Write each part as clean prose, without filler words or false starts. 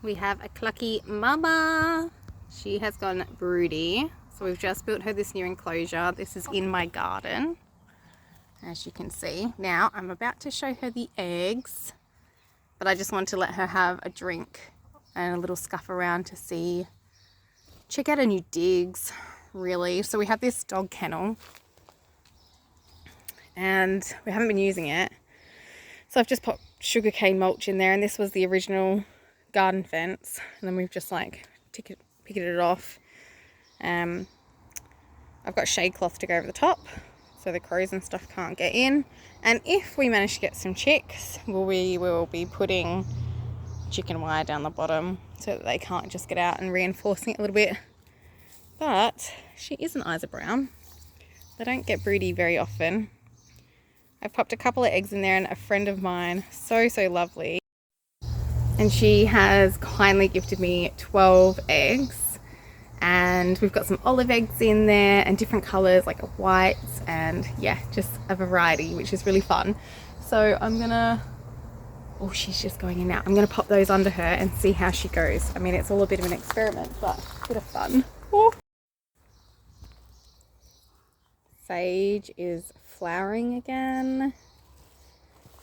We have a clucky mama. She has gone broody. So we've just built her this new enclosure. This is in my garden, as you can see. Now I'm about to show her the eggs, but I just want to let her have a drink and a little scuff around to see, check out her new digs, really. So we have this dog kennel and we haven't been using it. So I've just put sugarcane mulch in there, and this was the original garden fence, and then we've just like picketed it off. I've got shade cloth to go over the top so the crows and stuff can't get in, and if we manage to get some chicks, we will be putting chicken wire down the bottom so that they can't just get out, and reinforcing it a little bit. But she is an Isa Brown. They don't get broody very often. I've popped a couple of eggs in there, and a friend of mine, so lovely, and she has kindly gifted me 12 eggs, and we've got some olive eggs in there and different colors like whites, and yeah, just a variety, which is really fun. So I'm gonna, oh, she's just going in now. I'm gonna pop those under her and see how she goes. I mean, it's all a bit of an experiment, but a bit of fun. Oh. Sage is flowering again.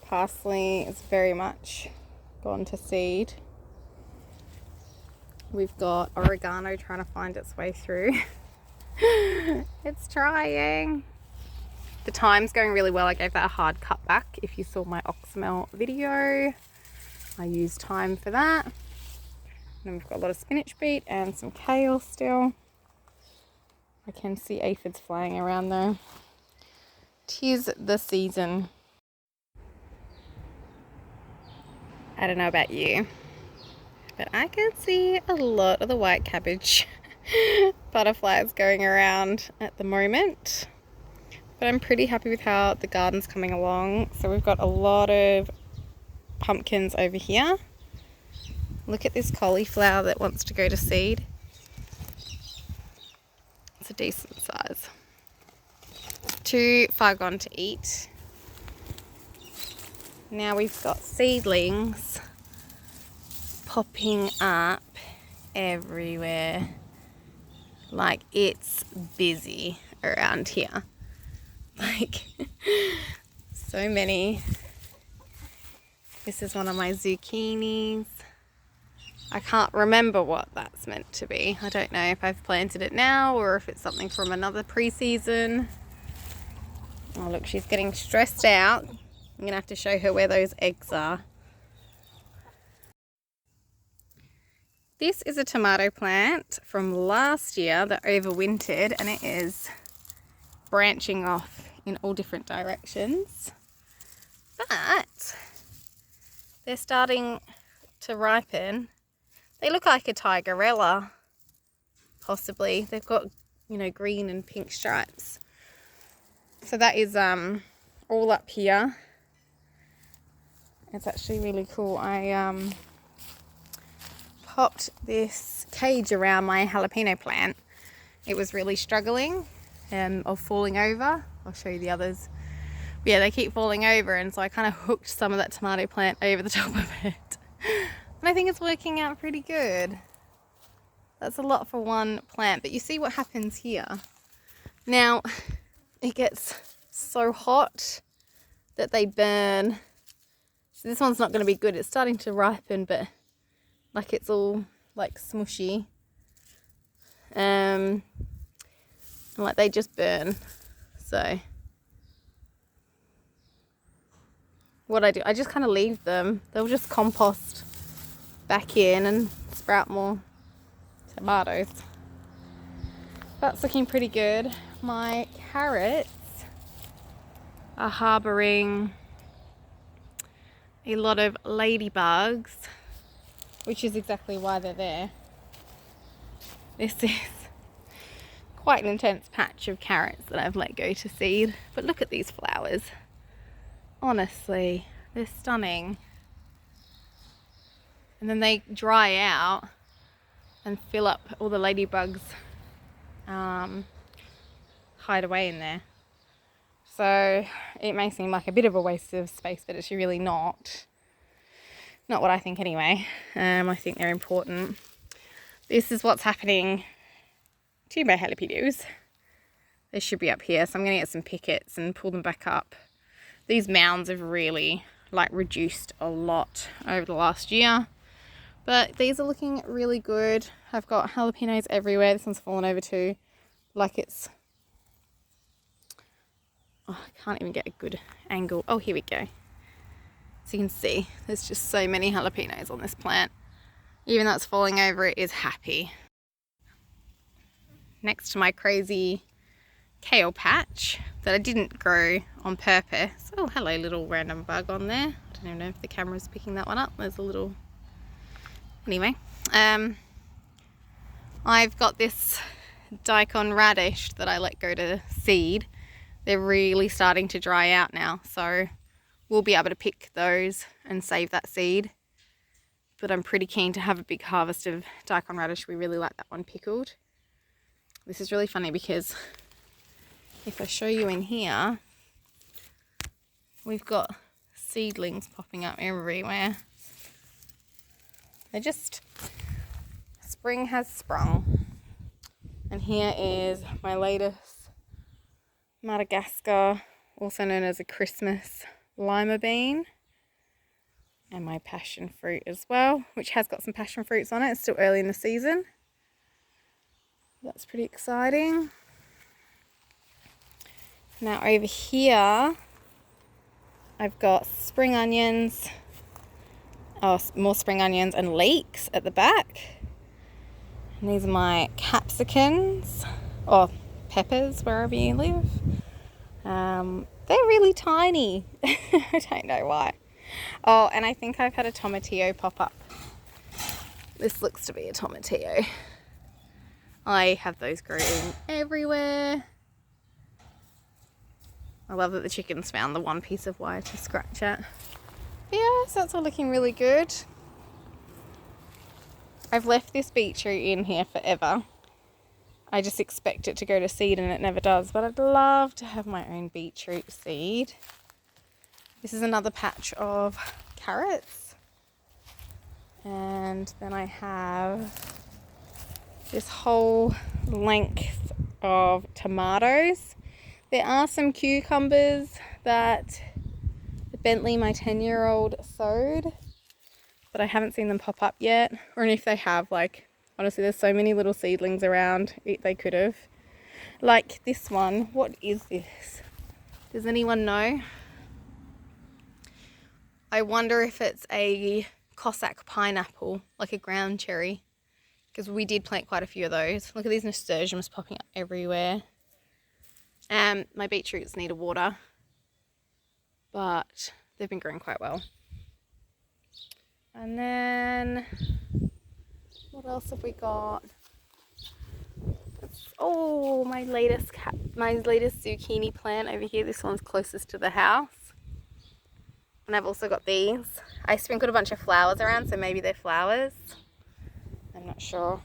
Parsley is very much gone to seed. We've got oregano trying to find its way through. It's trying. The thyme's going really well. I gave that a hard cut back. If you saw my oxmel video, I used thyme for that. And then we've got a lot of spinach beet and some kale still. I can see aphids flying around though. 'Tis the season. I don't know about you, but I can see a lot of the white cabbage butterflies going around at the moment. But I'm pretty happy with how the garden's coming along. So we've got a lot of pumpkins over here. Look at this cauliflower that wants to go to seed. It's a decent size. Too far gone to eat. Now we've got seedlings popping up everywhere. Like, it's busy around here. Like, so many. This is one of my zucchinis. I can't remember what that's meant to be. I don't know if I've planted it now or if it's something from another pre-season. Oh look, she's getting stressed out. I'm gonna have to show her where those eggs are. This is a tomato plant from last year that overwintered, and it is branching off in all different directions. But they're starting to ripen. They look like a tigerella, possibly. They've got, you know, green and pink stripes. So that is all up here. It's actually really cool. I popped this cage around my jalapeno plant. It was really struggling of falling over. I'll show you the others. But yeah, they keep falling over, and so I kind of hooked some of that tomato plant over the top of it. And I think it's working out pretty good. That's a lot for one plant, but you see what happens here. Now, it gets so hot that they burn. So this one's not going to be good. It's starting to ripen, but like it's all like smushy. And like they just burn. So what I do, I just kind of leave them. They'll just compost back in and sprout more tomatoes. That's looking pretty good. My carrots are harboring a lot of ladybugs, which is exactly why they're there. This is quite an intense patch of carrots that I've let go to seed. But look at these flowers. Honestly, they're stunning. And then they dry out and fill up. All the ladybugs hide away in there. So it may seem like a bit of a waste of space, but it's really not. Not what I think anyway. I think they're important. This is what's happening to my jalapenos. They should be up here, so I'm going to get some pickets and pull them back up. These mounds have really like reduced a lot over the last year, but these are looking really good. I've got jalapenos everywhere. This one's fallen over too, like it's, oh, I can't even get a good angle. Oh, here we go. So you can see there's just so many jalapenos on this plant. Even though it's falling over, it is happy. Next to my crazy kale patch that I didn't grow on purpose. Oh, hello, little random bug on there. I don't even know if the camera's picking that one up. There's a little... Anyway, I've got this daikon radish that I let go to seed. They're really starting to dry out now, so we'll be able to pick those and save that seed. But I'm pretty keen to have a big harvest of daikon radish. We really like that one pickled. This is really funny because if I show you in here, we've got seedlings popping up everywhere. They're just, spring has sprung. And here is my latest Madagascar, also known as a Christmas lima bean. And my passion fruit as well, which has got some passion fruits on it. It's still early in the season. That's pretty exciting. Now over here, I've got spring onions, more spring onions and leeks at the back. And these are my capsicums, or peppers, wherever you live. They're really tiny. I don't know why. Oh, and I think I've had a tomatillo pop up. This looks to be a tomatillo. I have those growing everywhere. I love that the chickens found the one piece of wire to scratch at. Yeah, so that's all looking really good. I've left this beetroot in here forever. I just expect it to go to seed and it never does, but I'd love to have my own beetroot seed. This is another patch of carrots. And then I have this whole length of tomatoes. There are some cucumbers that Bentley, my 10-year-old, sowed, but I haven't seen them pop up yet. Or if they have, like, honestly, there's so many little seedlings around, they could have. Like this one, what is this? Does anyone know? I wonder if it's a Cossack pineapple, like a ground cherry, because we did plant quite a few of those. Look at these nasturtiums popping up everywhere. My beetroots need a water, but they've been growing quite well. And then, what else have we got? Oh, my latest zucchini plant over here. This one's closest to the house. And I've also got these. I sprinkled a bunch of flowers around, so maybe they're flowers. I'm not sure.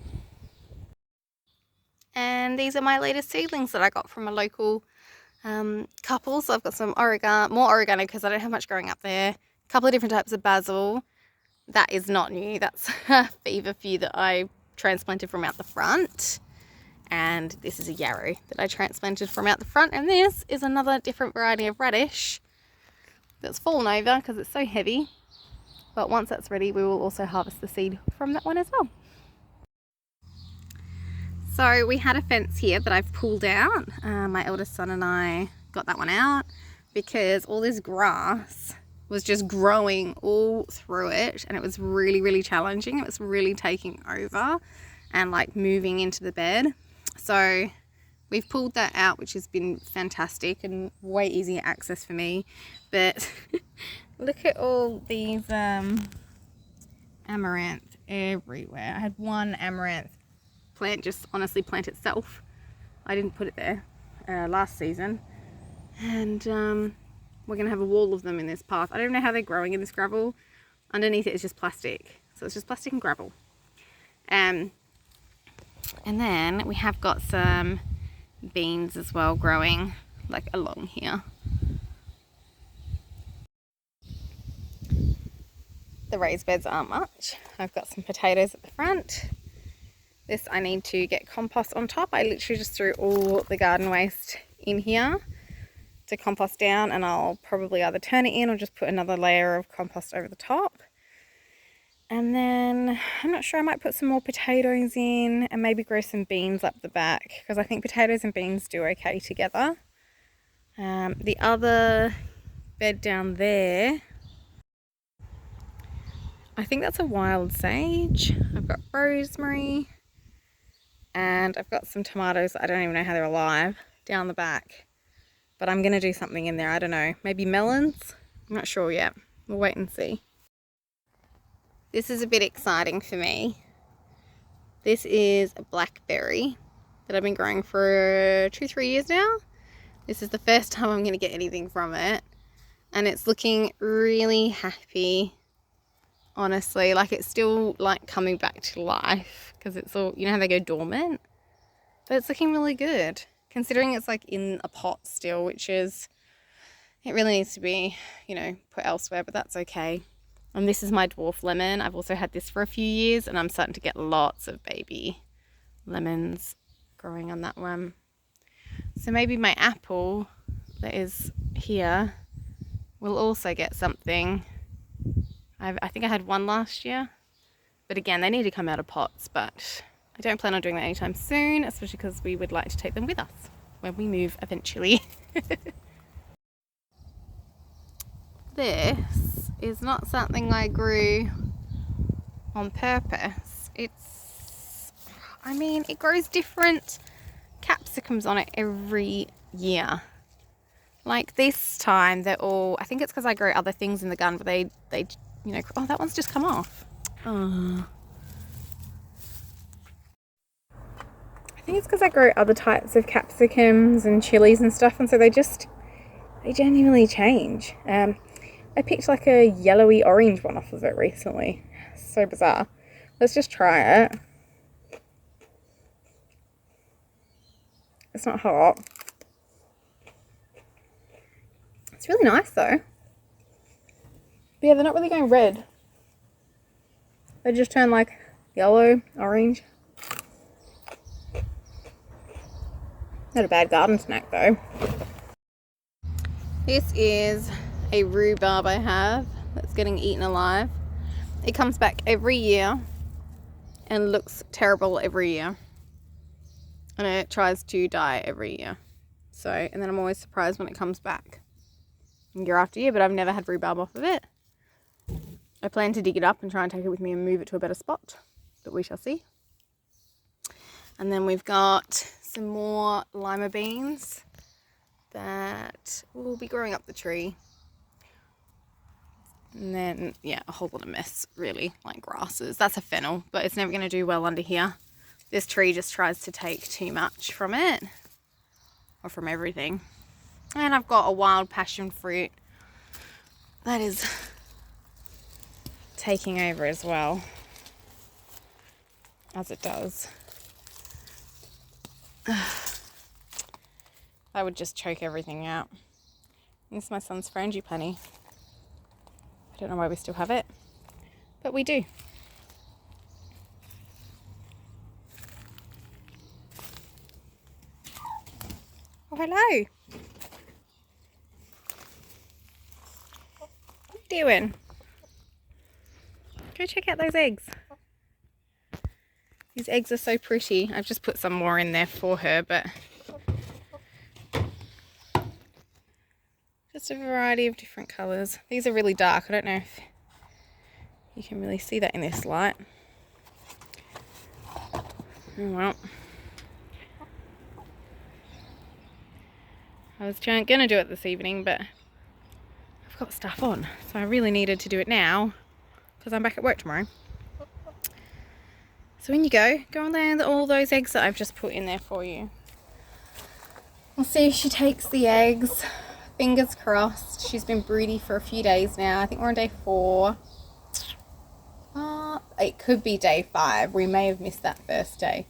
And these are my latest seedlings that I got from a local couple. So I've got some more oregano because I don't have much growing up there. A couple of different types of basil. That is not new. That's a feverfew that I transplanted from out the front. And this is a yarrow that I transplanted from out the front. And this is another different variety of radish that's fallen over because it's so heavy. But once that's ready, we will also harvest the seed from that one as well. So we had a fence here that I've pulled out. My eldest son and I got that one out because all this grass was just growing all through it, and it was really, really challenging. It was really taking over and like moving into the bed. So we've pulled that out, which has been fantastic and way easier access for me. But look at all these amaranth everywhere. I had one amaranth plant just honestly plant itself. I didn't put it there last season. And we're going to have a wall of them in this path. I don't know how they're growing in this gravel. Underneath it is just plastic. So it's just plastic and gravel. And then we have got some beans as well growing like along here. the raised beds aren't much. I've got some potatoes at the front. This I need to get compost on top. I literally just threw all the garden waste in here to compost down, and I'll probably either turn it in or just put another layer of compost over the top. And then I'm not sure, I might put some more potatoes in and maybe grow some beans up the back, because I think potatoes and beans do okay together. The other bed down there, I think that's a wild sage. I've got rosemary and I've got some tomatoes that I don't even know how they're alive down the back. But I'm going to do something in there, I don't know. Maybe melons? I'm not sure yet. We'll wait and see. This is a bit exciting for me. This is a blackberry that I've been growing for 2-3 years now. This is the first time I'm going to get anything from it. And it's looking really happy, honestly. Like, it's still like coming back to life because it's all, you know how they go dormant? But it's looking really good, considering it's like in a pot still, which is, it really needs to be, you know, put elsewhere, but that's okay. And this is my dwarf lemon. I've also had this for a few years and I'm starting to get lots of baby lemons growing on that one. So maybe my apple that is here will also get something. I think I had one last year, but again, they need to come out of pots, but I don't plan on doing that anytime soon, especially because we would like to take them with us when we move eventually. This is not something I grew on purpose. I mean, it grows different capsicums on it every year. Like this time, they're all, I think it's because I grow other things in the garden, but they, you know, oh, that one's just come off. Oh. I think it's because I grow other types of capsicums and chilies and stuff, and so they genuinely change. I picked like a yellowy orange one off of it recently. So bizarre. Let's just try it. It's not hot. It's really nice though. But yeah, they're not really going red. They just turn like yellow, orange. Not a bad garden snack though. This is a rhubarb I have that's getting eaten alive. It comes back every year and looks terrible every year. And it tries to die every year. So, and then I'm always surprised when it comes back year after year, but I've never had rhubarb off of it. I plan to dig it up and try and take it with me and move it to a better spot, but we shall see. And then we've got some more lima beans that will be growing up the tree. And then, yeah, a whole lot of mess, really, like grasses. That's a fennel, but it's never going to do well under here. This tree just tries to take too much from it, or from everything. And I've got a wild passion fruit that is taking over as well, as it does. That would just choke everything out. And this is my son's frangipani. I don't know why we still have it, but we do. Oh, hello. What are you doing? Go check out those eggs. These eggs are so pretty. I've just put some more in there for her, but just a variety of different colours. These are really dark. I don't know if you can really see that in this light. Oh well. I was going to do it this evening, but I've got stuff on. So I really needed to do it now because I'm back at work tomorrow. So when you go and land all those eggs that I've just put in there for you. We'll see if she takes the eggs. Fingers crossed. She's been broody for a few days now. I think we're on day 4. It could be day 5. We may have missed that first day.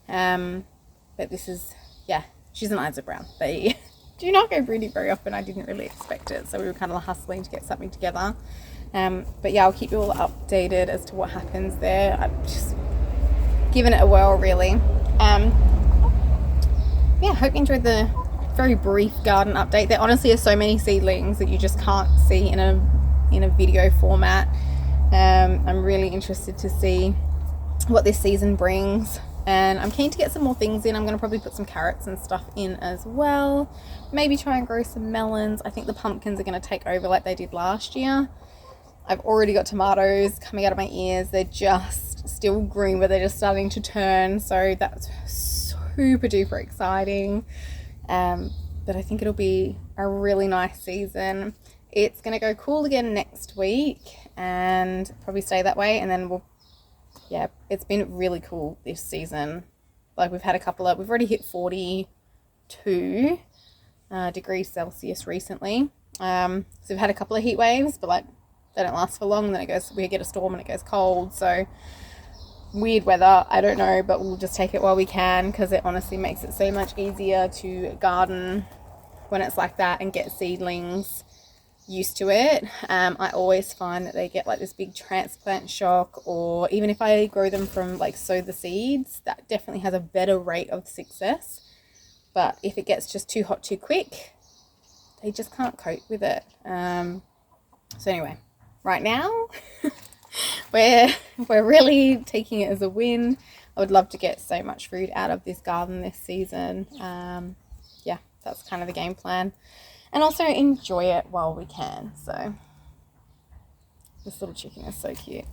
But this is, yeah, she's an Isa Brown. They do not go broody very often. I didn't really expect it. So we were kind of hustling to get something together. But yeah, I'll keep you all updated as to what happens there. I've just given it a whirl, really. Yeah, hope you enjoyed the very brief garden update. There honestly are so many seedlings that you just can't see in a video format. I'm really interested to see what this season brings, and I'm keen to get some more things in. I'm going to probably put some carrots and stuff in as well, maybe try and grow some melons. I think the pumpkins are going to take over like they did last year. I've already got tomatoes coming out of my ears. They're just still green, but they're just starting to turn, so that's super duper exciting. But I think it'll be a really nice season. It's going to go cool again next week and probably stay that way, and then yeah, it's been really cool this season. Like we've already hit 42 degrees Celsius recently. So we've had a couple of heat waves, but like they don't last for long. Then we get a storm and it goes cold. So weird weather, I don't know, but we'll just take it while we can, because it honestly makes it so much easier to garden when it's like that and get seedlings used to it. I always find that they get like this big transplant shock, or even if I grow them from like sow the seeds, that definitely has a better rate of success. But if it gets just too hot too quick, they just can't cope with it. So anyway, right now we're really taking it as a win. I would love to get so much food out of this garden this season. Yeah, that's kind of the game plan. And also enjoy it while we can. So this little chicken is so cute.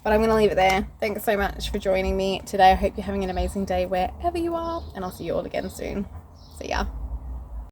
But I'm going to leave it there. Thanks so much for joining me today. I hope you're having an amazing day wherever you are. And I'll see you all again soon. See ya.